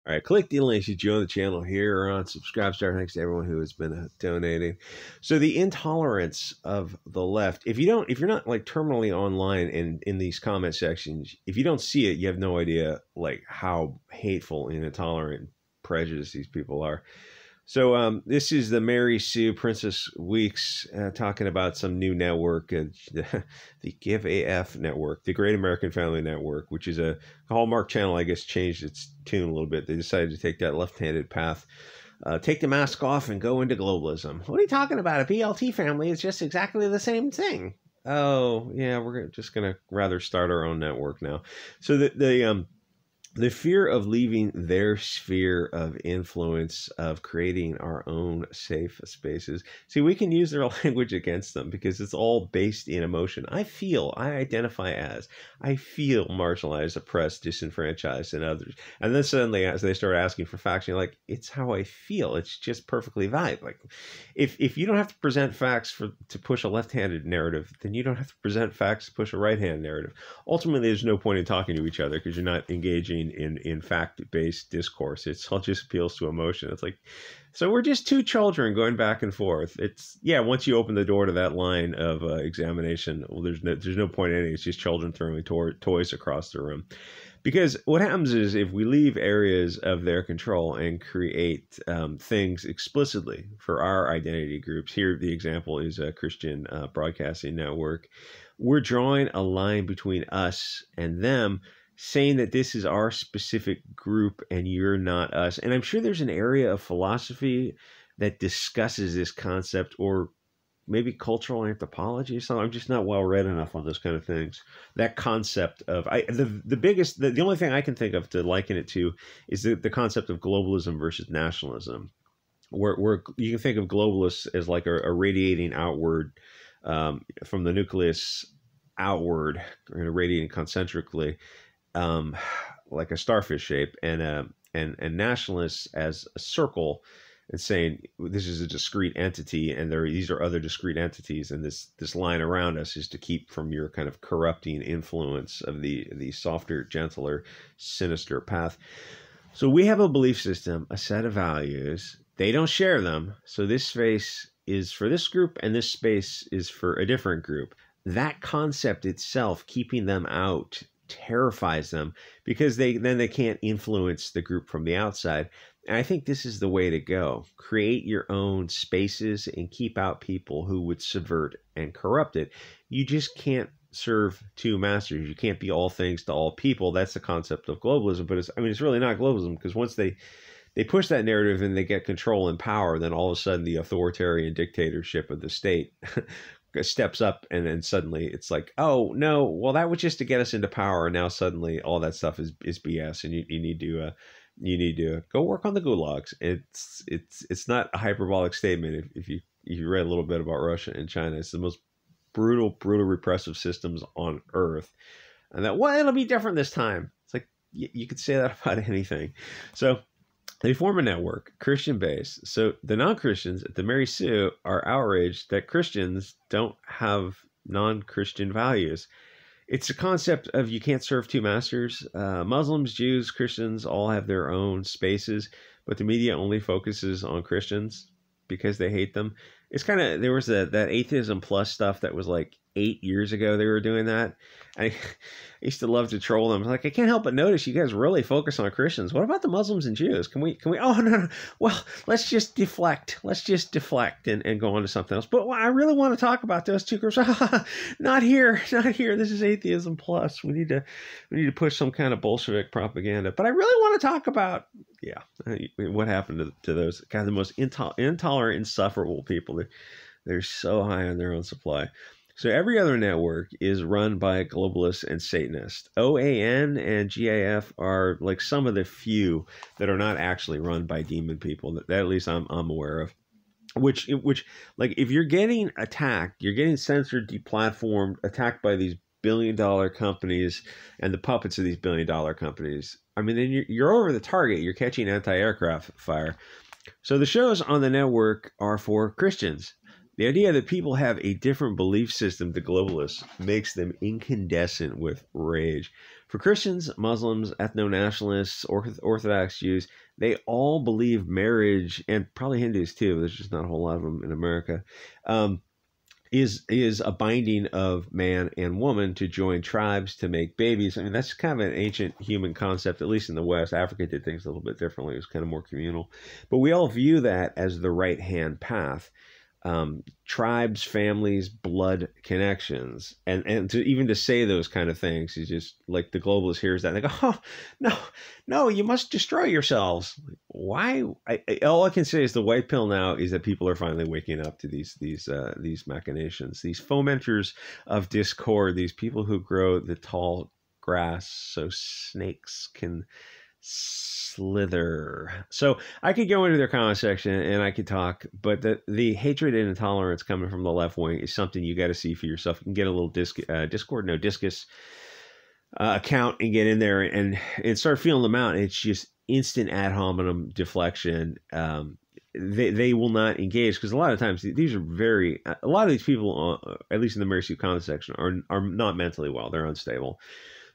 All right, click the links to join the channel here or on Subscribestar. Thanks to everyone who has been donating. So the intolerance of the left, if you're not like terminally online in these comment sections, if you don't see it, you have no idea like how hateful and intolerant, prejudiced these people are. So this is the Mary Sue Princess Weeks talking about some new network, the Give AF network, the Great American Family Network, which is a Hallmark channel, I guess, changed its tune a little bit. They decided to take that left-handed path. Take the mask off and go into globalism. What are you talking about? A BLT family is just exactly the same thing. Oh, yeah, we're just going to rather start our own network now. So the fear of leaving their sphere of influence, of creating our own safe spaces. See, we can use their language against them because it's all based in emotion. I identify as, I feel marginalized, oppressed, disenfranchised, and others. And then suddenly, as they start asking for facts, you're like, it's how I feel. It's just perfectly valid. Like, if you don't have to present facts to push a left-handed narrative, then you don't have to present facts to push a right-hand narrative. Ultimately, there's no point in talking to each other because you're not engaging in fact-based discourse. It all just appeals to emotion. It's like, so we're just two children going back and forth. It's, yeah, once you open the door to that line of examination, well, there's no point in it. It's just children throwing toys across the room. Because what happens is if we leave areas of their control and create things explicitly for our identity groups, here the example is a Christian broadcasting network, we're drawing a line between us and them, saying that this is our specific group and you're not us. And I'm sure there's an area of philosophy that discusses this concept, or maybe cultural anthropology or something. I'm just not well read enough on those kind of things. That concept of the only thing I can think of to liken it to is the concept of globalism versus nationalism, where you can think of globalists as like a radiating outward from the nucleus outward, radiating concentrically, like a starfish shape, and nationalists as a circle, and saying this is a discrete entity, and these are other discrete entities, and this line around us is to keep from your kind of corrupting influence of the softer, gentler, sinister path. So we have a belief system, a set of values. They don't share them, so this space is for this group, and this space is for a different group. That concept itself, keeping them out, terrifies them because then they can't influence the group from the outside. And I think this is the way to go. Create your own spaces and keep out people who would subvert and corrupt it. You just can't serve two masters. You can't be all things to all people. That's the concept of globalism. But it's really not globalism, because once they push that narrative and they get control and power, then all of a sudden the authoritarian dictatorship of the state steps up, and then suddenly it's like, oh no, well that was just to get us into power, and now suddenly all that stuff is BS, and you need to go work on the gulags. It's not a hyperbolic statement. If you read a little bit about Russia and China, it's the most brutal repressive systems on earth, and that, well, it'll be different this time. It's like you could say that about anything. So they form a network, Christian-based. So the non-Christians at the Mary Sue are outraged that Christians don't have non-Christian values. It's a concept of you can't serve two masters. Muslims, Jews, Christians all have their own spaces, but the media only focuses on Christians because they hate them. It's kind of, there was that Atheism Plus stuff that was like 8 years ago they were doing that. I used to love to troll them. Like, I can't help but notice you guys really focus on Christians. What about the Muslims and Jews? Can we, oh, no. Well, let's just deflect. Let's just deflect and go on to something else. But I really want to talk about those two groups. Not here. This is Atheism Plus. We need to push some kind of Bolshevik propaganda. But I really want to talk about, yeah, what happened to those kind of the most intolerant, insufferable people. They're so high on their own supply. So every other network is run by globalists and Satanists. OAN and GAF are like some of the few that are not actually run by demon people, that at least I'm aware of. Which like, if you're getting attacked, you're getting censored, deplatformed, attacked by these billion-dollar companies and the puppets of these billion-dollar companies, I mean, then you're over the target. You're catching anti-aircraft fire. So the shows on the network are for Christians. The idea that people have a different belief system to globalists makes them incandescent with rage. For Christians, Muslims, ethno-nationalists, Orthodox Jews, they all believe marriage, and probably Hindus too, there's just not a whole lot of them in America, is a binding of man and woman to join tribes to make babies. I mean, that's kind of an ancient human concept, at least in the West. Africa did things a little bit differently. It was kind of more communal. But we all view that as the right-hand path. Tribes, families, blood connections, and to even to say those kind of things is just like the globalist hears that and they go, oh no, you must destroy yourselves. Why? All I can say is the white pill now is that people are finally waking up to these machinations, these fomenters of discord, these people who grow the tall grass so snakes can slither. So I could go into their comment section and I could talk, but the hatred and intolerance coming from the left wing is something you got to see for yourself. You can get a little Discus account and get in there and start feeling them out. It's just instant ad hominem deflection. They will not engage because a lot of times these are a lot of these people, at least in the Mercy comment section, are not mentally well. They're unstable.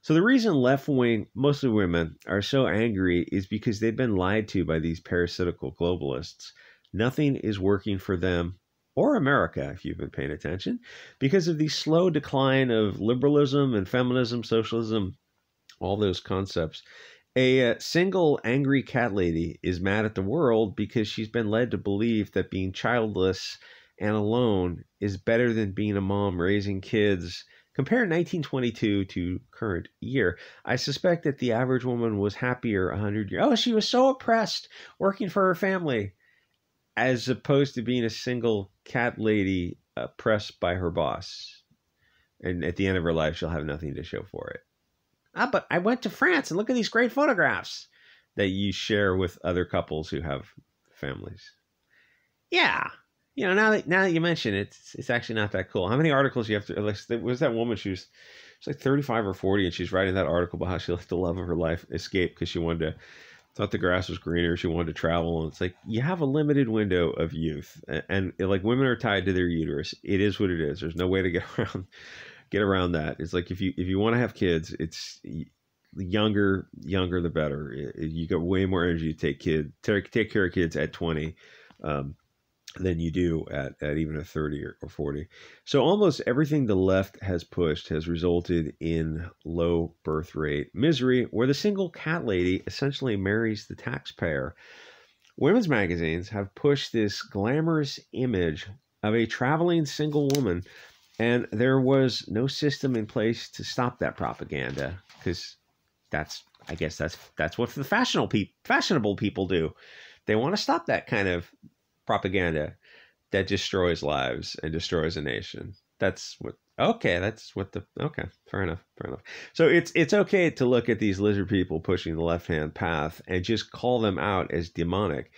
So the reason left-wing, mostly women, are so angry is because they've been lied to by these parasitical globalists. Nothing is working for them or America, if you've been paying attention, because of the slow decline of liberalism and feminism, socialism, all those concepts. A single angry cat lady is mad at the world because she's been led to believe that being childless and alone is better than being a mom raising kids. Compare 1922 to current year. I suspect that the average woman was happier 100 years. Oh, she was so oppressed working for her family, as opposed to being a single cat lady oppressed by her boss. And at the end of her life, she'll have nothing to show for it. But I went to France and look at these great photographs that you share with other couples who have families. Yeah. You know, now that you mention it, it's actually not that cool. How many articles you have to, like, was that woman, she's like 35 or 40, and she's writing that article about how she let the love of her life escape because she thought the grass was greener, she wanted to travel, and it's like, you have a limited window of youth, and like, women are tied to their uterus. It is what it is. There's no way to get around that. It's like, if you want to have kids, it's the younger the better. You got way more energy to take care of kids at 20. Than you do at even a 30 or 40. So almost everything the left has pushed has resulted in low birth rate misery, where the single cat lady essentially marries the taxpayer. Women's magazines have pushed this glamorous image of a traveling single woman, and there was no system in place to stop that propaganda, because I guess that's what the fashionable people do. They want to stop that kind of propaganda that destroys lives and destroys a nation. Fair enough. So it's okay to look at these lizard people pushing the left-hand path and just call them out as demonic.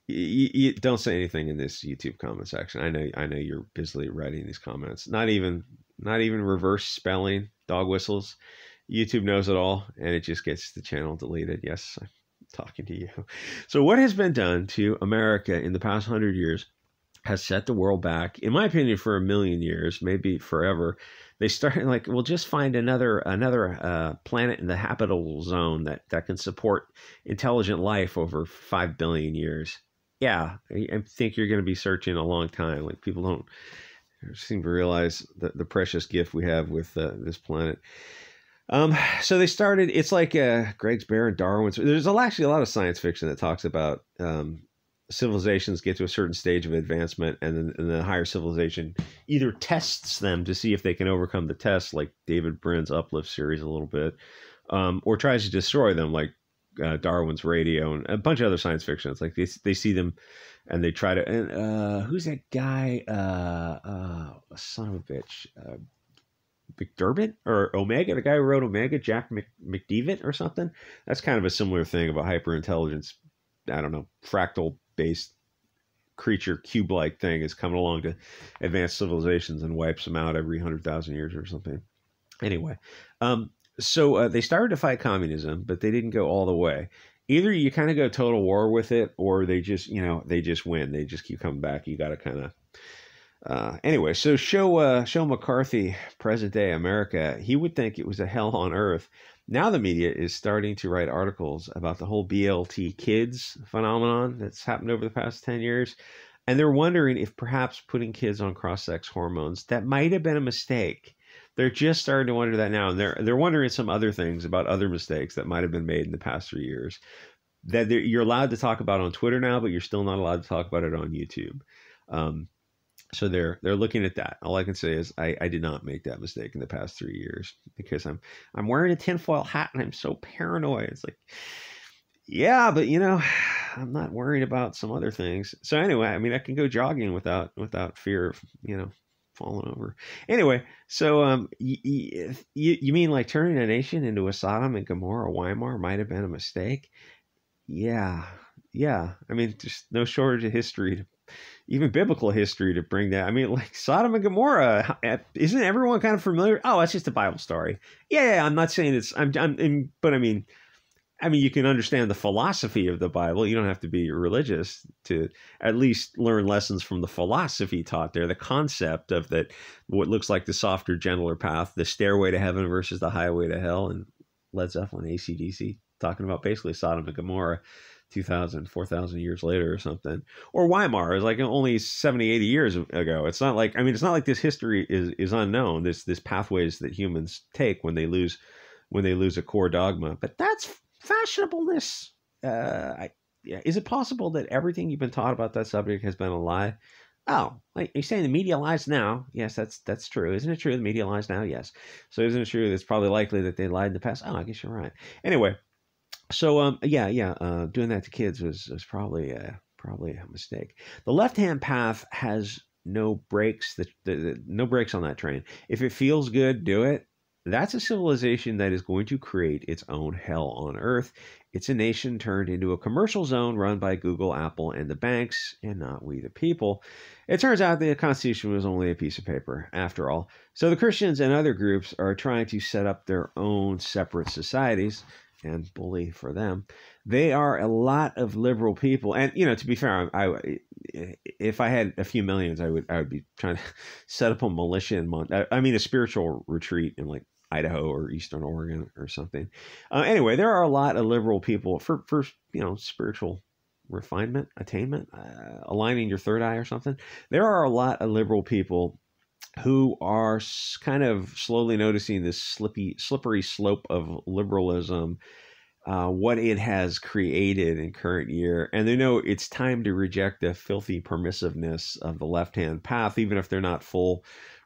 You don't say anything in this YouTube comment section. I know you're busily writing these comments. Not even reverse spelling, dog whistles. YouTube knows it all, and it just gets the channel deleted. Yes, I'm talking to you. So what has been done to America in the past 100 years has set the world back, in my opinion, for 1,000,000 years, maybe forever. They started like, we'll just find another planet in the habitable zone that can support intelligent life over 5 billion years. Yeah, I think you're going to be searching a long time. Like, people don't seem to realize the precious gift we have with this planet. So they started, it's like Greg's Bear and Darwin's. There's actually a lot of science fiction that talks about civilizations get to a certain stage of advancement, and then the higher civilization either tests them to see if they can overcome the test, like David Brin's Uplift series a little bit, or tries to destroy them, like Darwin's Radio and a bunch of other science fiction. It's like they see them and they try to, and who's that guy? Son of a bitch. McDermott or Omega, the guy who wrote Omega, Jack McDevitt or something. That's kind of a similar thing about hyperintelligence. I don't know, fractal-based creature, cube-like thing is coming along to advanced civilizations and wipes them out every 100,000 years or something. Anyway, so they started to fight communism, but they didn't go all the way. Either you kind of go total war with it, or they just win. They just keep coming back. You got to kind of Anyway, so show McCarthy, present day America. He would think it was a hell on earth. Now the media is starting to write articles about the whole BLT kids phenomenon that's happened over the past 10 years. And they're wondering if perhaps putting kids on cross-sex hormones, that might have been a mistake. They're just starting to wonder that now. And they're wondering some other things about other mistakes that might have been made in the past 3 years that you're allowed to talk about on Twitter now, but you're still not allowed to talk about it on YouTube. So they're looking at that. All I can say is I did not make that mistake in the past 3 years because I'm wearing a tinfoil hat and I'm so paranoid. It's like, yeah, but I'm not worried about some other things. So anyway, I mean, I can go jogging without fear of falling over. Anyway, so you mean like turning a nation into a Sodom and Gomorrah, Weimar might have been a mistake? Yeah. I mean, just no shortage of history, even biblical history to bring that. I mean, like Sodom and Gomorrah, isn't everyone kind of familiar? Oh, it's just a Bible story. Yeah, I'm not saying it's, but I mean, you can understand the philosophy of the Bible. You don't have to be religious to at least learn lessons from the philosophy taught there, the concept of that, what looks like the softer, gentler path, the stairway to heaven versus the highway to hell, and Led Zeppelin, AC/DC, talking about basically Sodom and Gomorrah 2,000, 4,000 years later or something. Or Weimar is like only 70, 80 years ago. It's not like, it's not like this history is unknown, this pathways that humans take when they lose a core dogma. But that's fashionableness. Is it possible that everything you've been taught about that subject has been a lie? Oh, like you're saying the media lies now? Yes, that's true. Isn't it true the media lies now? Yes. So isn't it true that it's probably likely that they lied in the past? Oh, I guess you're right. Anyway, so doing that to kids was probably a mistake. The left-hand path has no brakes. No brakes on that train. If it feels good, do it. That's a civilization that is going to create its own hell on earth. It's a nation turned into a commercial zone run by Google, Apple, and the banks, and not we the people. It turns out the Constitution was only a piece of paper, after all. So the Christians and other groups are trying to set up their own separate societies, and bully for them. They are a lot of liberal people. And, to be fair, if I had a few millions, I would be trying to set up a militia in a spiritual retreat in like Idaho or Eastern Oregon or something. Anyway, there are a lot of liberal people for spiritual refinement, attainment, aligning your third eye or something. There are a lot of liberal people who are kind of slowly noticing this slippery slope of liberalism, what it has created in current year. And they know it's time to reject the filthy permissiveness of the left-hand path, even if they're not full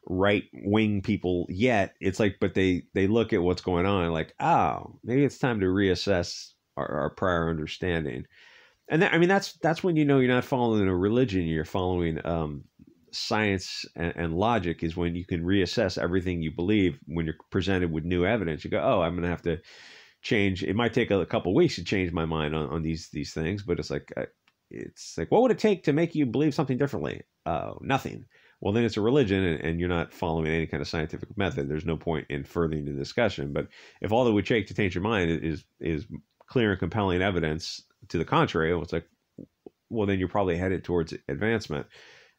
right-wing people yet. It's like, but they look at what's going on like, oh, maybe it's time to reassess our prior understanding. And that's when you're not following a religion, you're following science and logic, is when you can reassess everything you believe when you're presented with new evidence. You go, oh, I'm going to have to change. It might take a couple of weeks to change my mind on these things, but it's like, what would it take to make you believe something differently? Nothing. Well, then it's a religion and you're not following any kind of scientific method. There's no point in furthering the discussion. But if all that would take to change your mind is clear and compelling evidence to the contrary, it's like, well, then you're probably headed towards advancement.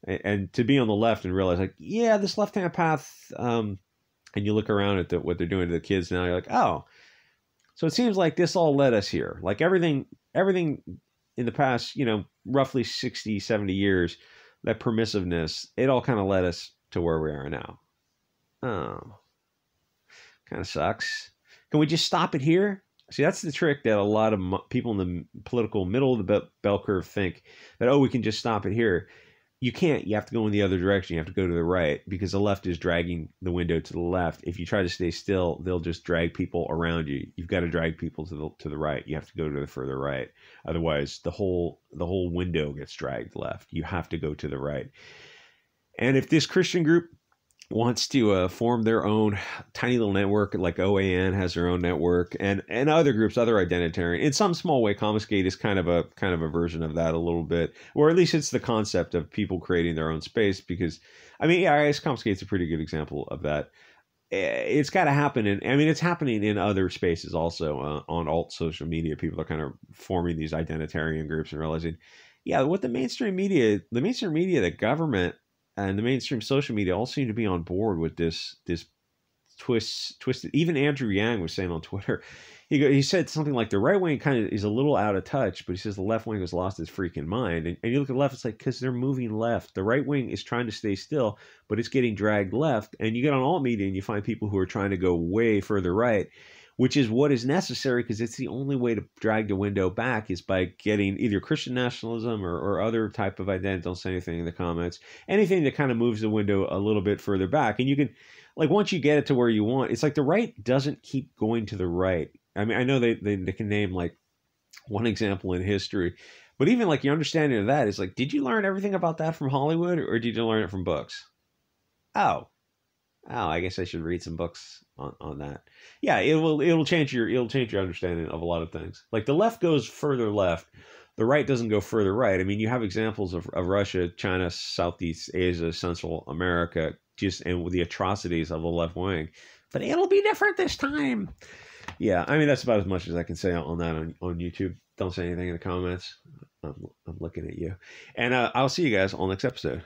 And to be on the left and realize like, yeah, this left-hand path, and you look around at what they're doing to the kids now, you're like, oh, so it seems like this all led us here. Like everything in the past, roughly 60, 70 years, that permissiveness, it all kind of led us to where we are now. Oh, kind of sucks. Can we just stop it here? See, that's the trick that a lot of people in the political middle of the bell curve think that, oh, we can just stop it here. You can't. You have to go in the other direction. You have to go to the right because the left is dragging the window to the left. If you try to stay still, they'll just drag people around you. You've got to drag people to the right. You have to go to the further right. Otherwise, the whole window gets dragged left. You have to go to the right. And if this Christian group wants to form their own tiny little network, like OAN has their own network, and other groups, other identitarian, in some small way, Commiesgate is kind of a version of that a little bit, or at least it's the concept of people creating their own space. Because I guess Commiesgate's a pretty good example of that. It's got to happen, and it's happening in other spaces also. On alt social media, people are kind of forming these identitarian groups and realizing, yeah, what the mainstream media, the government, and the mainstream social media all seem to be on board with this twisted. Even Andrew Yang was saying on Twitter, he said something like the right wing kind of is a little out of touch, but he says the left wing has lost its freaking mind. And you look at the left, it's like, because they're moving left. The right wing is trying to stay still, but it's getting dragged left. And you get on alt media and you find people who are trying to go way further right, which is what is necessary, because it's the only way to drag the window back is by getting either Christian nationalism or other type of identity. Don't say anything in the comments. Anything that kind of moves the window a little bit further back. And you can, like, once you get it to where you want, it's like the right doesn't keep going to the right. I mean, I know they can name like one example in history, but even like your understanding of that is like, did you learn everything about that from Hollywood, or did you learn it from books? Oh, I guess I should read some books on that. Yeah, it'll change your understanding of a lot of things. Like the left goes further left, the right doesn't go further right. I mean, you have examples of Russia, China, Southeast Asia, Central America, and with the atrocities of the left wing. But it'll be different this time. Yeah, I mean, that's about as much as I can say on that on YouTube. Don't say anything in the comments. I'm looking at you. And I'll see you guys on the next episode.